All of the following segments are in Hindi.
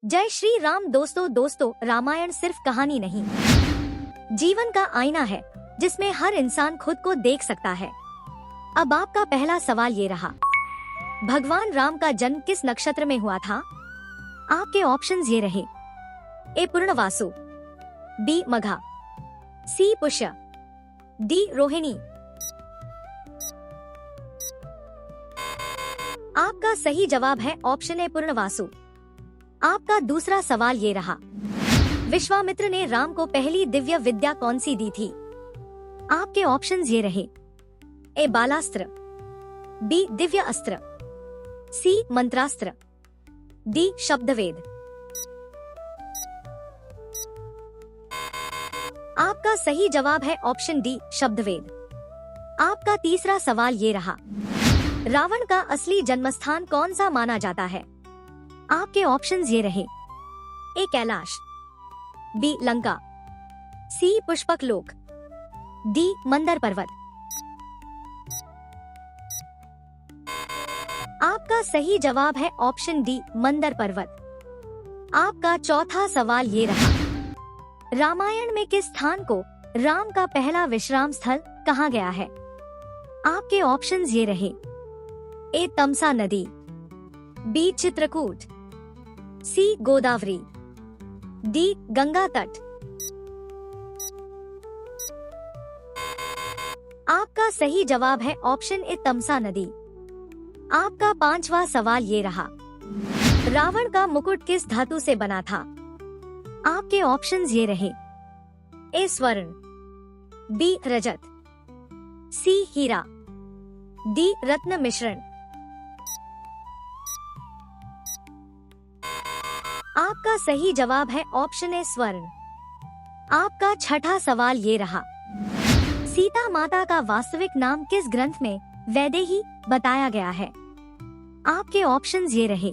जय श्री राम। दोस्तों रामायण सिर्फ कहानी नहीं, जीवन का आईना है जिसमें हर इंसान खुद को देख सकता है। अब आपका पहला सवाल ये रहा, भगवान राम का जन्म किस नक्षत्र में हुआ था? आपके ऑप्शंस ये रहे, ए पूर्णवासु, बी मघा, सी पुष्य, डी रोहिणी। आपका सही जवाब है ऑप्शन ए पूर्णवासु। आपका दूसरा सवाल ये रहा, विश्वामित्र ने राम को पहली दिव्य विद्या कौन सी दी थी? आपके ऑप्शंस ये रहे, ए बालास्त्र, बी दिव्य अस्त्र, सी मंत्रास्त्र, डी शब्दवेद। आपका सही जवाब है ऑप्शन डी शब्दवेद। आपका तीसरा सवाल ये रहा, रावण का असली जन्मस्थान कौन सा माना जाता है? आपके ऑप्शंस ये रहे, ए कैलाश, बी लंका, सी पुष्पक लोक, डी मंदर पर्वत। आपका सही जवाब है ऑप्शन डी मंदर पर्वत। आपका चौथा सवाल ये रहा, रामायण में किस स्थान को राम का पहला विश्राम स्थल कहा गया है? आपके ऑप्शंस ये रहे, ए तमसा नदी, बी चित्रकूट, सी गोदावरी, डी गंगा तट। आपका सही जवाब है ऑप्शन ए तमसा नदी। आपका पांचवा सवाल ये रहा, रावण का मुकुट किस धातु से बना था? आपके ऑप्शंस ये रहे, ए स्वर्ण, बी रजत, सी हीरा, डी रत्न मिश्रण। आपका सही जवाब है ऑप्शन ए स्वर्ण। आपका छठा सवाल ये रहा, सीता माता का वास्तविक नाम किस ग्रंथ में वैदेही बताया गया है? आपके ऑप्शंस ये रहे,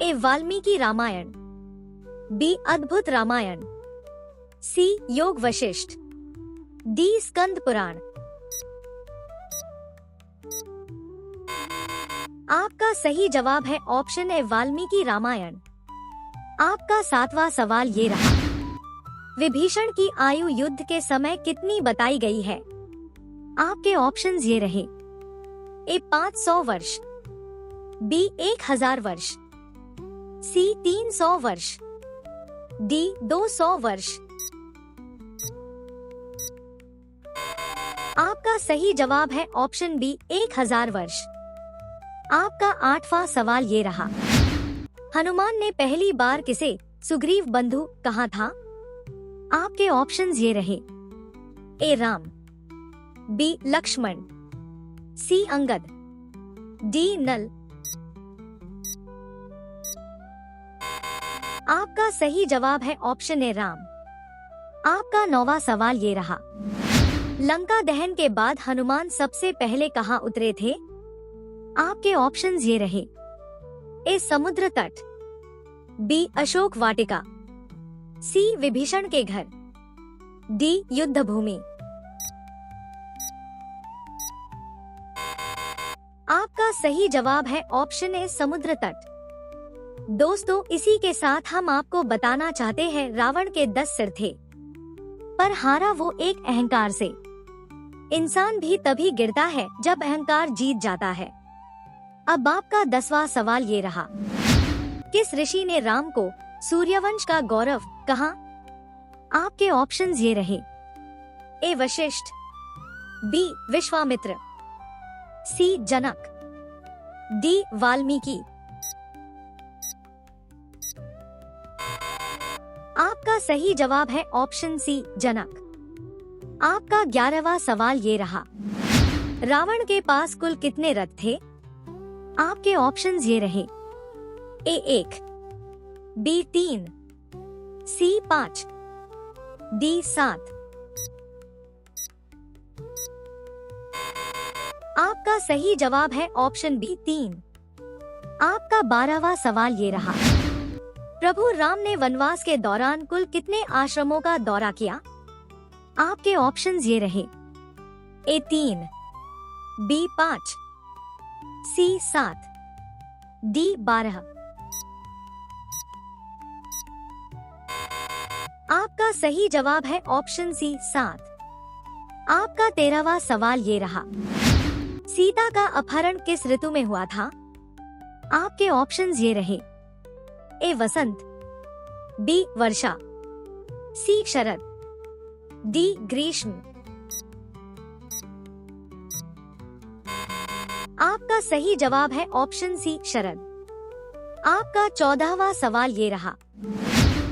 ए वाल्मीकि रामायण, बी अद्भुत रामायण, सी योग वशिष्ठ, डी स्कंद पुराण। आपका सही जवाब है ऑप्शन ए वाल्मीकि रामायण। आपका सातवां सवाल ये रहा, विभीषण की आयु युद्ध के समय कितनी बताई गई है? आपके ऑप्शंस ये रहे, ए 500 वर्ष, बी 1000 वर्ष, सी 300 वर्ष, डी 200 वर्ष। आपका सही जवाब है ऑप्शन बी 1000 वर्ष। आपका आठवां सवाल ये रहा, हनुमान ने पहली बार किसे सुग्रीव बंधु कहा था? आपके ऑप्शंस ये रहे, ए राम, बी लक्ष्मण, सी अंगद, डी नल। आपका सही जवाब है ऑप्शन ए राम। आपका नौवां सवाल ये रहा, लंका दहन के बाद हनुमान सबसे पहले कहाँ उतरे थे? आपके ऑप्शंस ये रहे, ए समुद्र तट, बी अशोक वाटिका, सी विभीषण के घर, डी युद्ध भूमि। आपका सही जवाब है ऑप्शन ए समुद्र तट। दोस्तों, इसी के साथ हम आपको बताना चाहते हैं, रावण के 10 सिर थे, पर हारा वो एक अहंकार से। इंसान भी तभी गिरता है जब अहंकार जीत जाता है। अब आपका 10वां सवाल ये रहा, किस ऋषि ने राम को सूर्यवंश का गौरव कहा? आपके ऑप्शंस ये रहे, ए वशिष्ठ, बी विश्वामित्र, सी जनक, डी वाल्मीकि। आपका सही जवाब है ऑप्शन सी जनक। आपका 11वां सवाल ये रहा, रावण के पास कुल कितने रथ थे? आपके ऑप्शंस ये रहे, ए 1, बी 3, सी 5, डी 7। आपका सही जवाब है ऑप्शन बी 3। आपका 12वां सवाल ये रहा, प्रभु राम ने वनवास के दौरान कुल कितने आश्रमों का दौरा किया? आपके ऑप्शंस ये रहे, ए 3, बी 5, सी 7, डी 12। आपका सही जवाब है ऑप्शन सी 7। आपका 13वां सवाल ये रहा, सीता का अपहरण किस ऋतु में हुआ था? आपके ऑप्शंस ये रहे, ए वसंत, बी वर्षा, सी शरद, डी ग्रीष्म। आपका सही जवाब है ऑप्शन सी शरद। आपका 14वां सवाल ये रहा,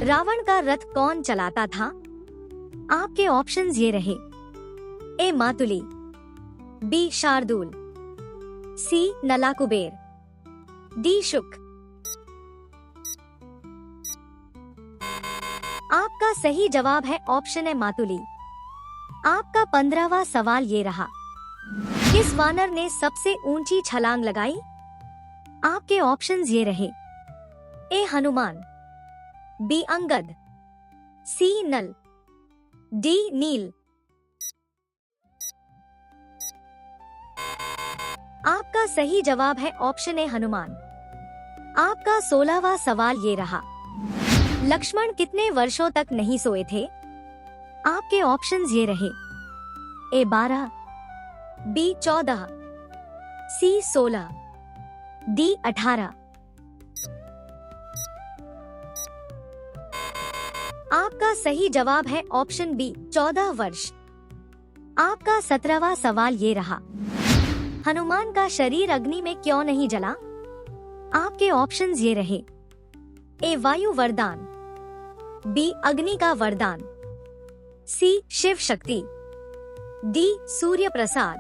रावण का रथ कौन चलाता था? आपके ऑप्शंस ये रहे, ए मातुली, बी शार्दूल, सी नलाकुबेर, डी शुक। आपका सही जवाब है ऑप्शन ए मातुली। आपका 15वां सवाल ये रहा, किस वानर ने सबसे ऊंची छलांग लगाई? आपके ऑप्शंस ये रहे, ए हनुमान, बी अंगद, सी नल, डी नील। आपका सही जवाब है ऑप्शन ए हनुमान। आपका 16वां सवाल ये रहा, लक्ष्मण कितने वर्षों तक नहीं सोए थे? आपके ऑप्शंस ये रहे, ए 12, बी 14, सी 16, डी 18। आपका सही जवाब है ऑप्शन बी 14 वर्ष। आपका 17वां सवाल ये रहा, हनुमान का शरीर अग्नि में क्यों नहीं जला? आपके ऑप्शंस ये रहे, ए वायु वरदान, बी अग्नि का वरदान, सी शिव शक्ति, डी सूर्य प्रसाद।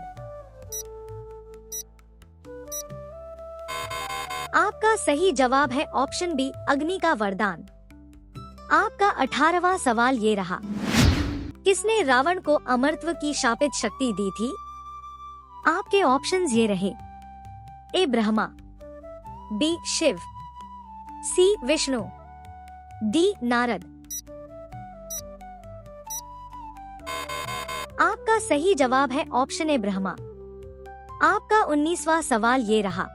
आपका सही जवाब है ऑप्शन बी अग्नि का वरदान। आपका 18वां सवाल ये रहा, किसने रावण को अमरत्व की शापित शक्ति दी थी? आपके ऑप्शंस ये रहे, ए ब्रह्मा, बी शिव, सी विष्णु, डी नारद। आपका सही जवाब है ऑप्शन ए ब्रह्मा। आपका 19वां सवाल ये रहा,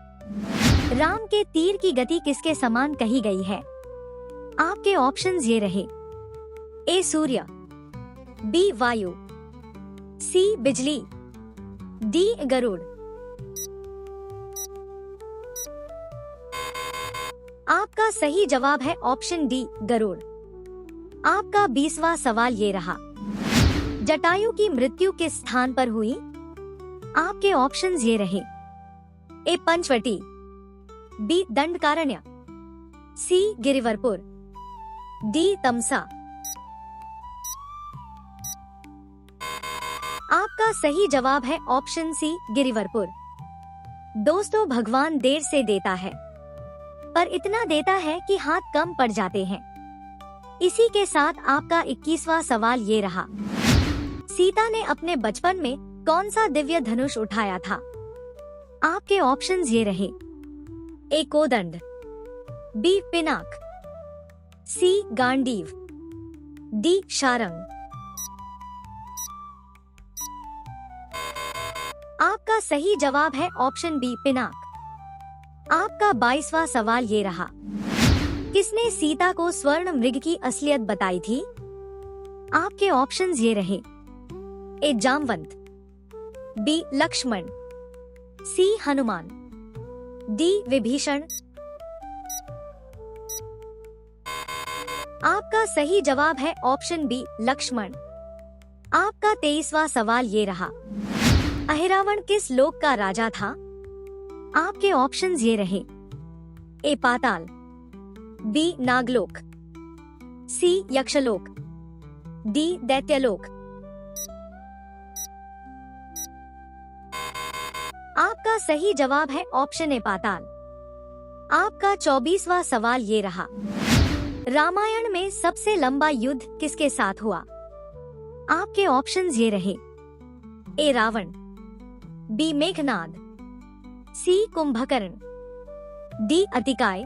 राम के तीर की गति किसके समान कही गई है? आपके ऑप्शंस ये रहे, ए सूर्य, बी वायु, सी बिजली, डी गरुड़। आपका सही जवाब है ऑप्शन डी गरुड़। आपका 20वां सवाल ये रहा, जटायु की मृत्यु किस स्थान पर हुई? आपके ऑप्शंस ये रहे, ए पंचवटी, बी दंडकारण्य, सी गिरिवरपुर, डी तमसा। आपका सही जवाब है ऑप्शन सी गिरिवरपुर। दोस्तों, भगवान देर से देता है, पर इतना देता है कि हाथ कम पड़ जाते हैं। इसी के साथ आपका 21वां सवाल ये रहा, सीता ने अपने बचपन में कौन सा दिव्य धनुष उठाया था? आपके ऑप्शंस ये रहे, ए कोदंड, बी पिनाक, सी गांडीव, डी शारंग। आपका सही जवाब है ऑप्शन बी पिनाक। आपका 22वां सवाल ये रहा, किसने सीता को स्वर्ण मृग की असलियत बताई थी? आपके ऑप्शंस ये रहे, ए जामवंत, बी लक्ष्मण, सी हनुमान, डी विभीषण। आपका सही जवाब है ऑप्शन बी लक्ष्मण। आपका 23वां सवाल ये रहा, अहिरावण किस लोक का राजा था? आपके ऑप्शंस ये रहे, ए पाताल, बी नागलोक, सी यक्षलोक, डी दैत्यलोक। आपका सही जवाब है ऑप्शन ए पाताल। आपका 24वां सवाल ये रहा, रामायण में सबसे लंबा युद्ध किसके साथ हुआ? आपके ऑप्शंस ये रहे, ए रावण, बी मेघनाद, सी कुंभकर्ण, डी अतिकाय।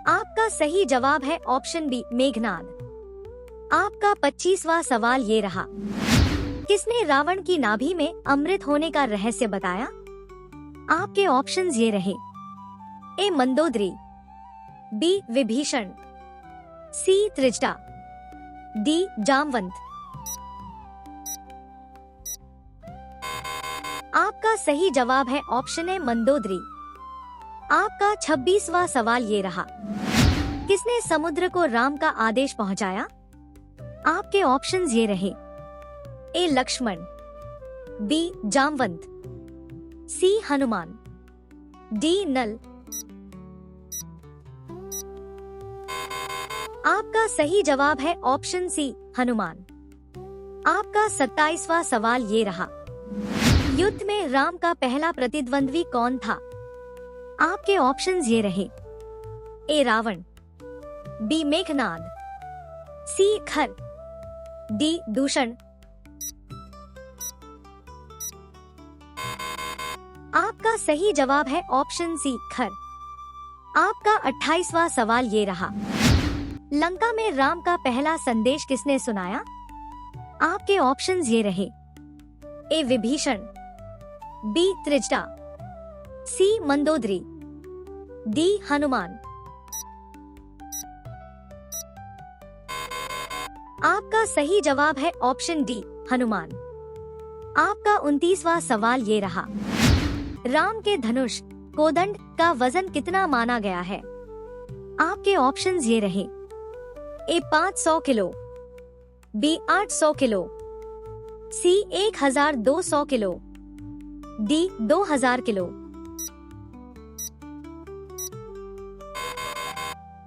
आपका सही जवाब है ऑप्शन बी मेघनाद। आपका 25वां सवाल ये रहा, किसने रावण की नाभि में अमृत होने का रहस्य बताया? आपके ऑप्शंस ये रहे, ए मंदोदरी, बी विभीषण, सी त्रिजटा, डी जामवंत। आपका सही जवाब है ऑप्शन ए मंदोदरी। आपका 26वां सवाल ये रहा, किसने समुद्र को राम का आदेश पहुंचाया? आपके ऑप्शंस ये रहे, ए लक्ष्मण, बी जामवंत, सी हनुमान, डी नल। आपका सही जवाब है ऑप्शन सी हनुमान। आपका 27वां सवाल ये रहा, युद्ध में राम का पहला प्रतिद्वंद्वी कौन था? आपके ऑप्शंस ये रहे, ए रावण, बी मेघनाद, सी खर, डी दूषण। आपका सही जवाब है ऑप्शन सी खर। आपका 28वां सवाल ये रहा, लंका में राम का पहला संदेश किसने सुनाया? आपके ऑप्शंस ये रहे, ए विभीषण, बी त्रिजटा, सी मंदोदरी, डी हनुमान। आपका सही जवाब है ऑप्शन डी हनुमान। आपका 29वां सवाल ये रहा, राम के धनुष कोदंड का वजन कितना माना गया है? आपके ऑप्शंस ये रहे, ए 500 किलो, बी 800 किलो, सी 1200 किलो, डी 2000 किलो।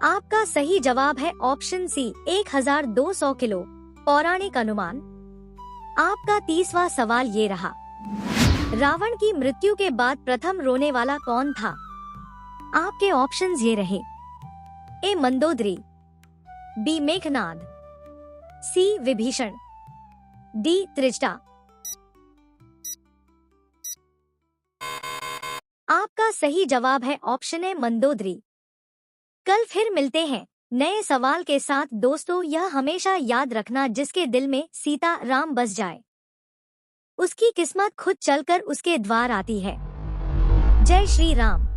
आपका सही जवाब है ऑप्शन सी 1200 किलो पौराणिक अनुमान। आपका 30वां सवाल ये रहा, रावण की मृत्यु के बाद प्रथम रोने वाला कौन था? आपके ऑप्शंस ये रहे, ए मंदोदरी, बी मेघनाद, सी विभीषण, डी त्रिजटा। आपका सही जवाब है ऑप्शन ए मंदोदरी। कल फिर मिलते हैं नए सवाल के साथ। दोस्तों, यह हमेशा याद रखना, जिसके दिल में सीता राम बस जाए, उसकी किस्मत खुद चलकर उसके द्वार आती है। जय श्री राम।